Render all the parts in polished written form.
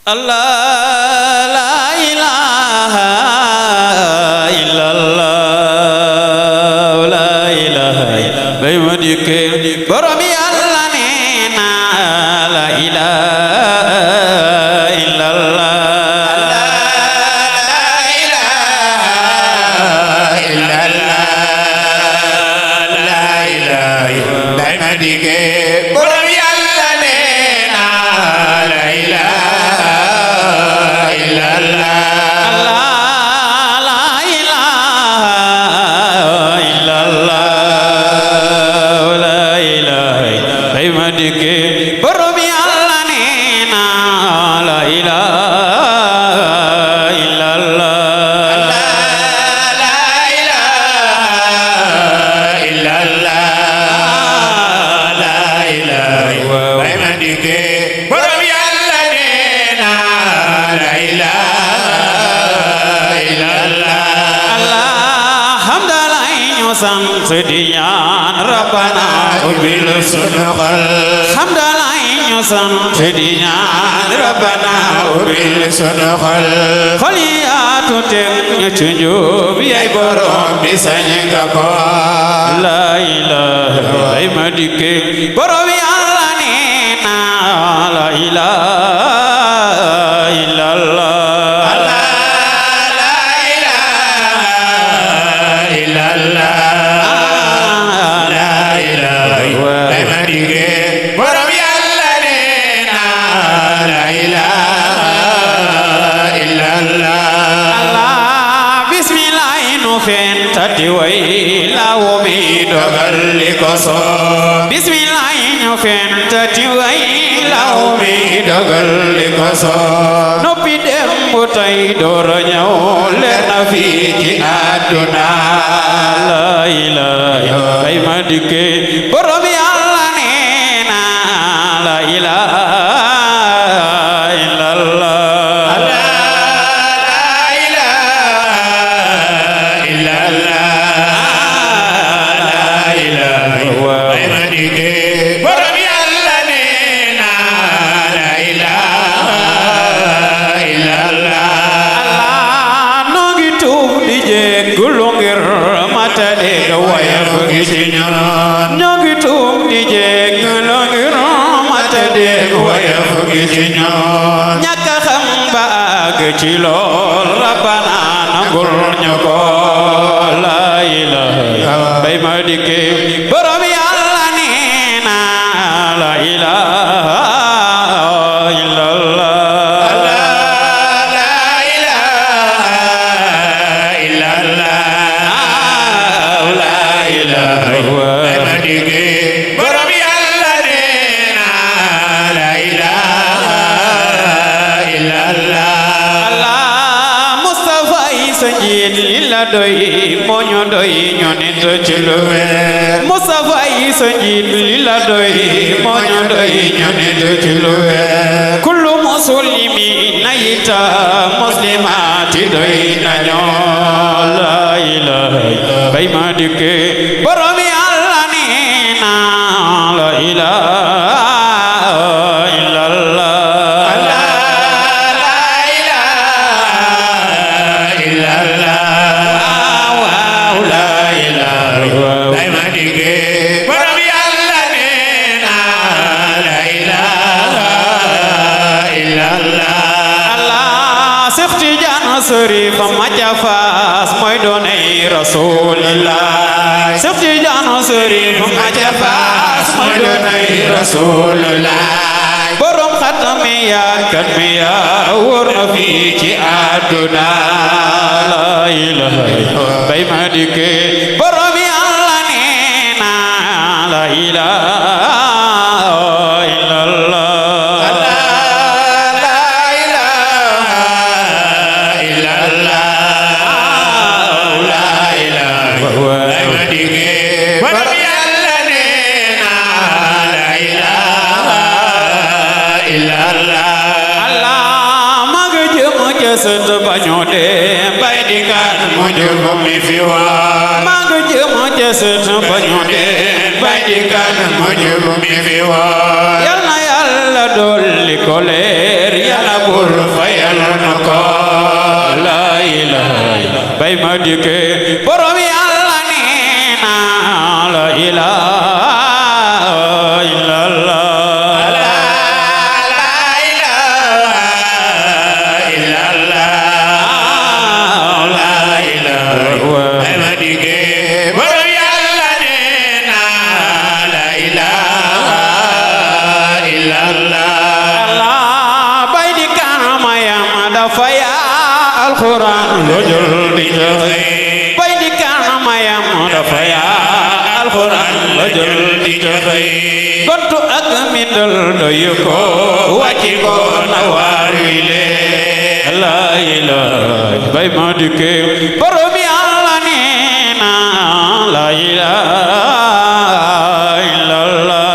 Allah la ilaha illallah la ilaha bay ma dikke borom Yàlla nee na la ilaha illallah la ilaha illallah la ilaha bay ma dikke borom Yàlla nee na la ilaha Sediyan Rabbana ubil sunqal hamdallah ñu sant sediyan Rabbana ubil sunqal xoliyatu tek ñu ci njub yaay borom bi sañ nga ko la ilaha ay ma dikke borom Yàlla nee na la ilaha illallah Bismillah ñu fen tati way law mi dogal li ko soob noppi dem bu tey door ñëw leer na fii ci àdduna la ilaha ay ma dikke borom Yàlla nee na la ilaha illallah ñàkk xam ba àgg ci lool Rabbana nangul ñu ko la ilaha bay ma dikke borom Yàlla nee na la ilaha illallah doy moo ñu doy ñu nit ci lu wér Mustafa yi sa njiit li la doy moo ñu doy ñu nit ci lu wér kullu muslimi nayita muslimati doy nañu la ilaha bay ma dikke borom Yàlla nee na la ilaha Sëriñ ma ca Faas mooy doonay Rasulullah Seex Tijaan Sëriñ ma ca Faas mooy doonay Rasulullah borom xatmi yaa kat mi yaa wóor na fii ci àdduna la ilaha bay ma dikke borom Yàlla nee na la ilaha bañu dem bay di kan mu jëm mi fi waa mag jëm ca sët bañu dem bay di kan mu jëm mi fi waa yal na Yàlla dolli ko leer Yàlla buur fayal nu ko la ilaha bay ma dikke borom Yàlla nee na la ilaha illallah Al-Quran lojol di joxe bay di kanamam dafa yaa Al-Quran lojol di joxe gontu ak mindal doyu ko wàcci ko na waar wi lee la ilaha bay ma dikke borom Yàlla nee na la ilaha illallah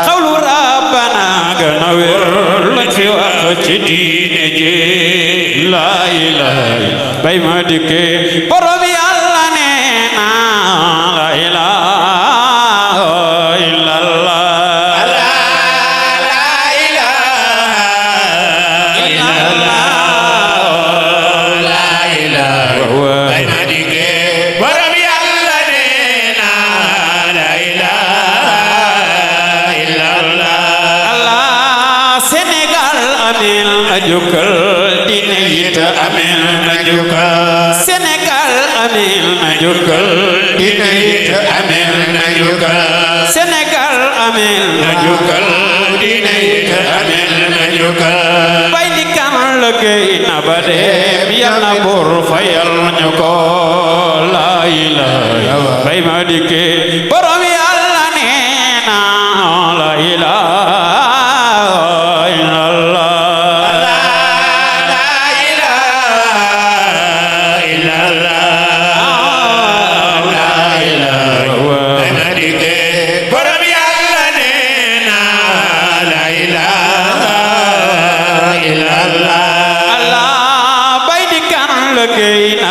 xawlu rabbana gën a wér lañ fi wax ci diine ji la ilaha bay ma dikke borom Yàlla nee na la ilaha illallah la ilaha illallah la ilaha bay ma dikke borom Yàlla nee na la ilaha Sénégal amel na jukkal dina yit amel na jukkal Sénégal amel na jukkal dina yit amel na jukkal Sénégal amel na jukkal dina yit amel na jukkal bay di kan liggéey na ba dem Yàlla buur fayal ñu ko la ilaha bay ma dikke borom Yàlla nee na la ilaha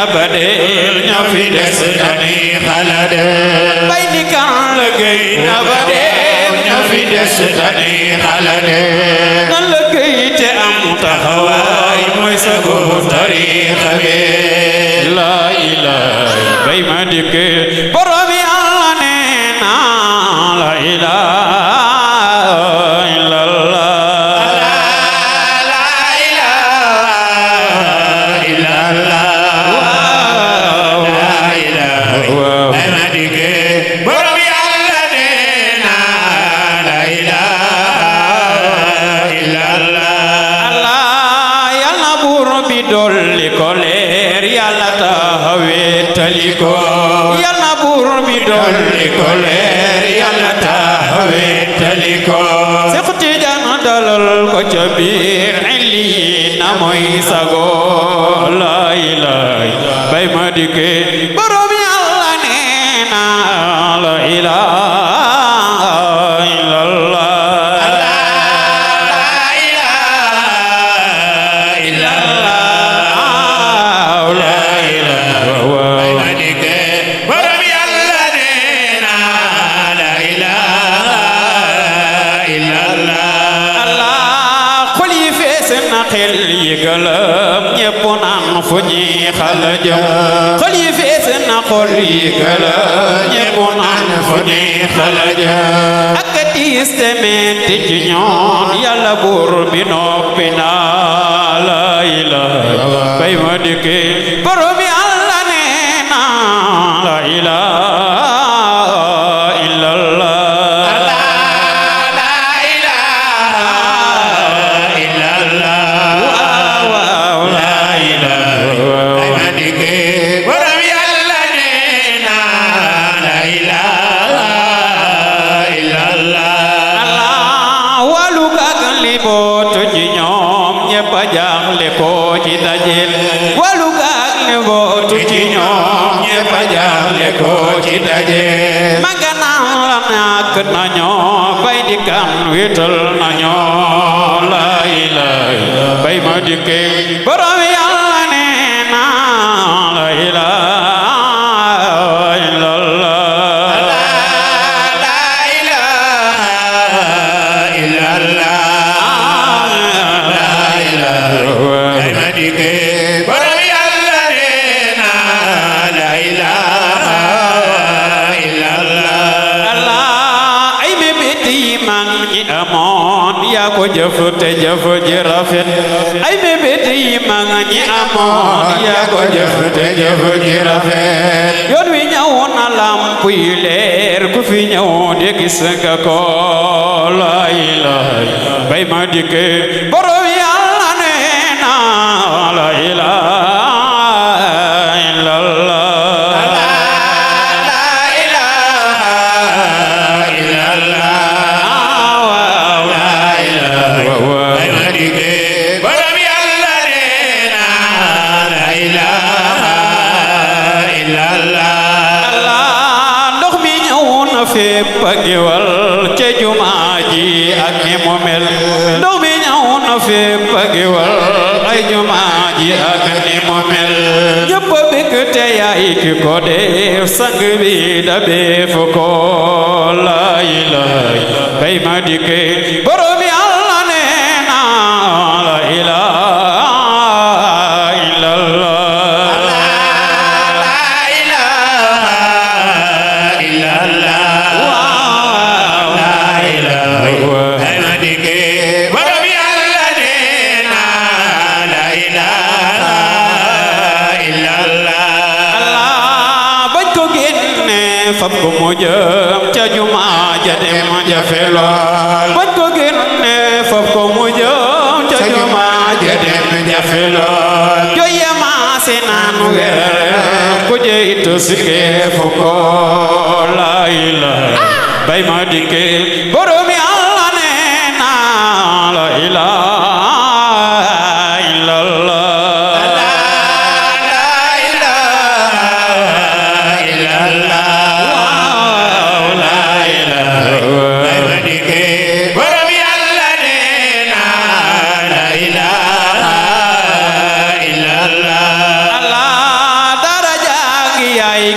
abadel ñoo fi des dañuy xalade bay di kan liggéey abadel ñoo fi des dañuy xalade nan liggéey te am taxawaay mooy sago tariixa bi la ilaha bay ma dikke borom Yàlla nee na la ilaha dolli ko leer Yàlla taxawe taliko Yàlla buur bi dolli ko leer Yàlla taxawe taliko Seex Tijaan dalal ko ca biir li na mooy sago la ilaha bay ma dikke borom Yàlla nee na la ilaha xel yi gëlëm ñépp naan fu ñuy xala jëm xol yi fees na xol yi gëlëm ñépp naan fu ñuy xala jëm ak tiis te metti ci ñoom Yàlla buur bi noppi na la ilaha bay ma dikke borom Yàlla nee na la ilaha ko ci dajel walu gaak ne bootu ci ñoom ñépp jaaxle ko ci dajel maganam la ñàkk nañoo bay di kan wétal nañoo la ilaha bay ma dikke borom Yàlla nee na la ilaha ko jëf te jëf ji rafet ay mébét yi mag ñi amoon yaa ko jëf te jëf ji rafet yoon wi ñëw na lamp yi leer ku fi ñëw de gis nga ko la ilaha bay ma dikke borom Yàlla nee na la ilaha illallah fépp ak wal ca jumaa ji ak ni mu mel ndox mi ñëw na fépp ak wal ay jumaa ji ak ni mu mel ñëpp bëgg te yaay ki ko def sang bi da beef ko la ilaha bay ma dikke borom Yàlla nee na la ilaha fab ko mu jëm ca jumaa ja dem jafe lool bañ ko génne fab ko mu jëm ca jumaa ja dem jafe lool joye maase naan weer ku jeytu sikke fu ko la ilaha bay ma dikke borom Yàlla nee na la ilaha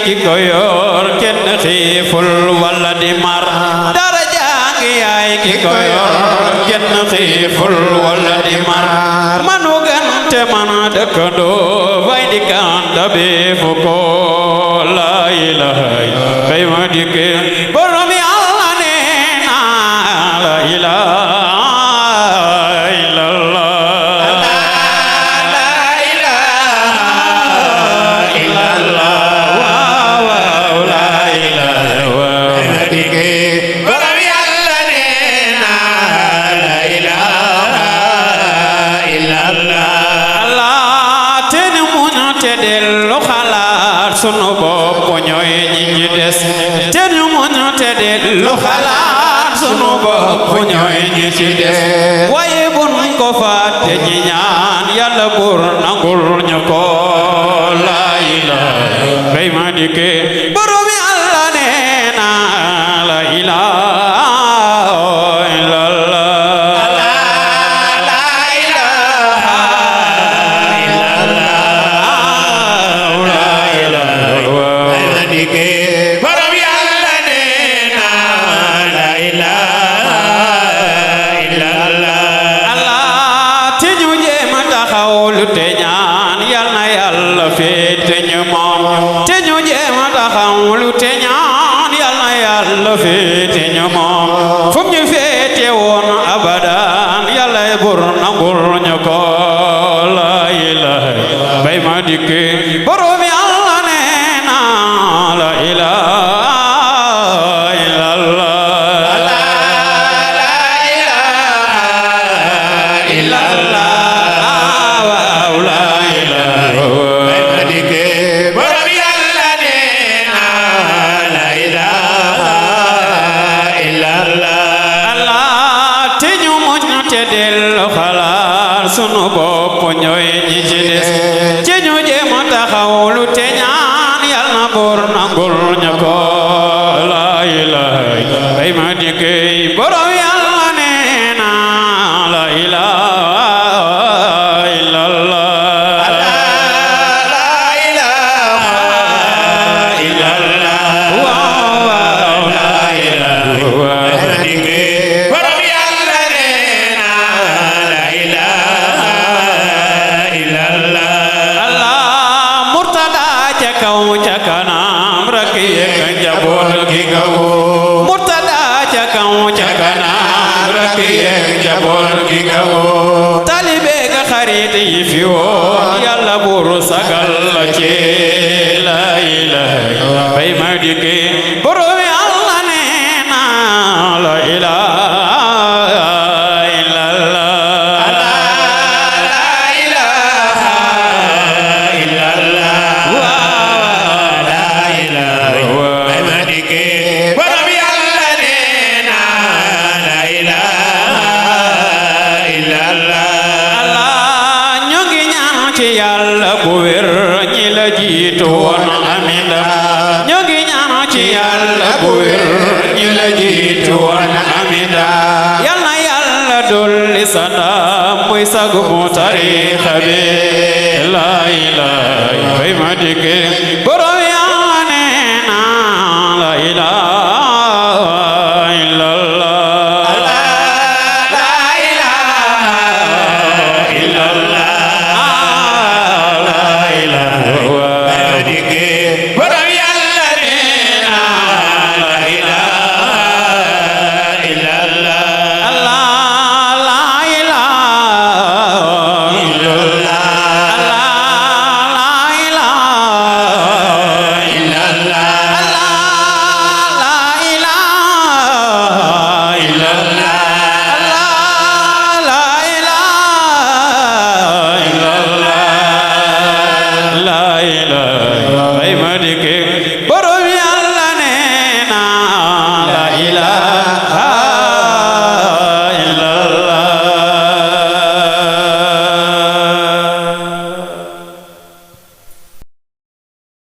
ki ko yor kenn xiiful walla di mar daraja ngi yaay ki ko yor kenn xiiful walla di mar manu gante man dëkkandoo fay di kanda beefu ko la ilaha bay ma dikke borom Yàlla nee na la ilaha sunu bopp ñooy ñi ci des te ñu muñu te dellu xalaat sunu bopp ñooy ñi ci des waaye buñ ko fàtte ñi ñaan Yàlla buur nangul ñu ko la ilaha bay ma dikke borom Yàlla nee na la ilaha te ñaan yal na Yàlla féete ñu moom te ñu jéem a taxaw lu te ñaan yal na Yàlla féete ñu moom fu ñu féete woon abadan Yàlla bur nangul ñu ko la ilaha bay ma dikke borom Yàlla nee na la ilaha sunu bopp ñooy ñi ci des ci ñu jéem a taxawlu te ñaan yal na buur nangul ña ko la ilaha bay ma dikkee borom yàlla nee na la ilaha illallah talibe ga xarit yi fi woon yàlla buuru sagal la ci la ilaha bay ma dikkee borom yàlla nee na la ilaha illallah la ilaha illallah la ilaha bay ma dikkee borom yàlla nee na la ilaha yàlla bu wér ñi la jiitu woon amina ñoo ngi ñaan ci yàlla bu wér ñi la jiitu woon amina yàlla yàlla dolli sana muy sagu mu tariixa bi la ilaha bay ma dikkee